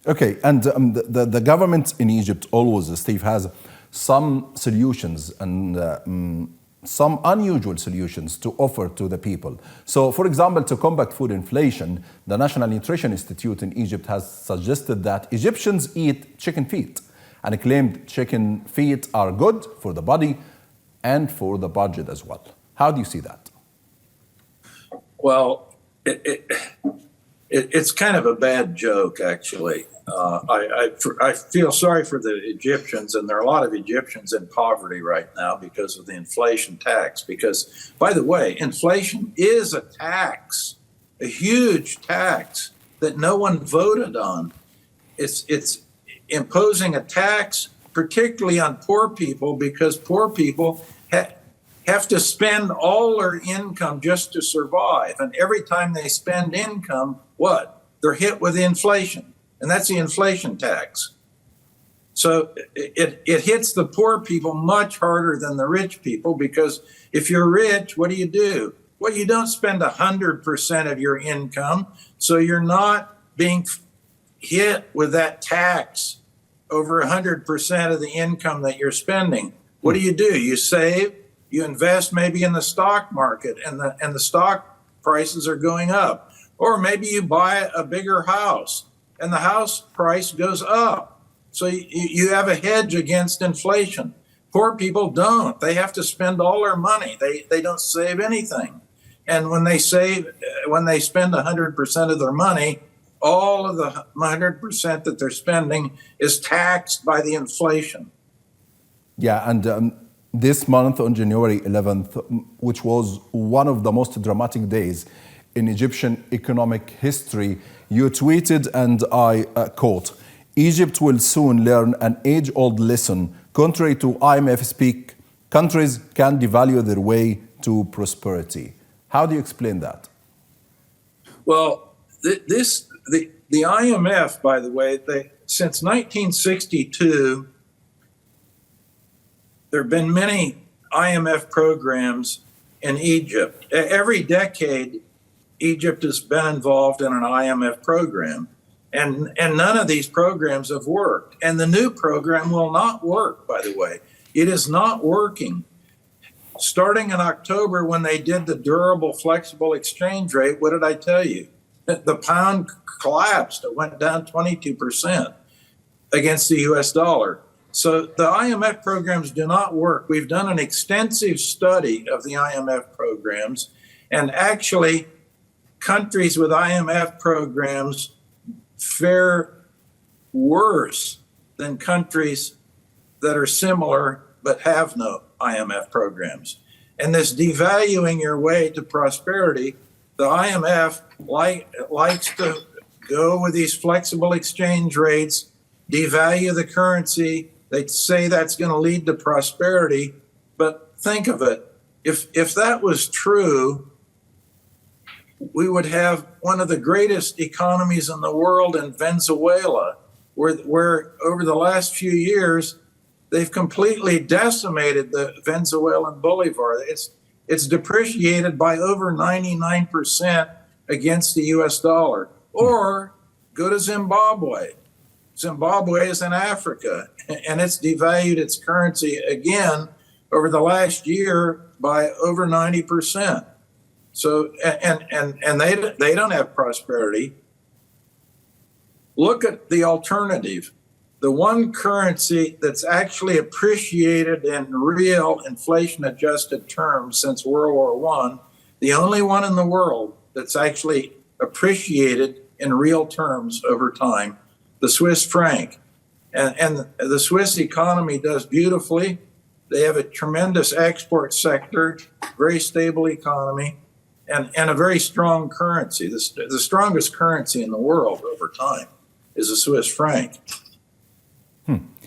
Okay, and the government in Egypt always, Steve, has some solutions and some unusual solutions to offer to the people. So, for example, to combat food inflation, the National Nutrition Institute in Egypt has suggested that Egyptians eat chicken feet and claimed chicken feet are good for the body and for the budget as well. How do you see that? Well, it's kind of a bad joke, actually. I feel sorry for the Egyptians, and there are a lot of Egyptians in poverty right now because of the inflation tax. Because, by the way, inflation is a tax, a huge tax that no one voted on. It's imposing a tax, particularly on poor people, because poor people have to spend all their income just to survive. And every time they spend income, what? They're hit with inflation. And that's the inflation tax. So it hits the poor people much harder than the rich people, because if you're rich, what do? Well, you don't spend 100% of your income, so you're not being hit with that tax over 100% of the income that you're spending. What do? You save, you invest maybe in the stock market, and the stock prices are going up. Or maybe you buy a bigger house, and the house price goes up. So you have a hedge against inflation. Poor people don't. They have to spend all their money. They don't save anything. And when they spend 100% of their money, all of the 100% that they're spending is taxed by the inflation. Yeah, and this month on January 11th, which was one of the most dramatic days in Egyptian economic history, you tweeted, and I quote, "Egypt will soon learn an age-old lesson. Contrary to IMF speak, countries can devalue their way to prosperity." How do you explain that? Well, the IMF, by the way, since 1962, there have been many IMF programs in Egypt. Every decade, Egypt has been involved in an IMF program, and none of these programs have worked. And the new program will not work, by the way. It is not working. Starting in October, when they did the durable flexible exchange rate, what did I tell you? The pound collapsed. It went down 22% against the US dollar. So the IMF programs do not work. We've done an extensive study of the IMF programs, and actually, countries with IMF programs fare worse than countries that are similar but have no IMF programs. And this devaluing your way to prosperity, the IMF likes to go with these flexible exchange rates, devalue the currency. They say that's going to lead to prosperity. But think of it. If that was true, we would have one of the greatest economies in the world in Venezuela, where over the last few years, they've completely decimated the Venezuelan bolivar. It's depreciated by over 99% against the US dollar. Or go to Zimbabwe. Zimbabwe is in Africa, and it's devalued its currency again over the last year by over 90%. So, and they don't have prosperity. Look at the alternative. The one currency that's actually appreciated in real inflation-adjusted terms since World War I, the only one in the world that's actually appreciated in real terms over time, the Swiss franc. And the Swiss economy does beautifully. They have a tremendous export sector, very stable economy, and a very strong currency. The strongest currency in the world over time is the Swiss franc.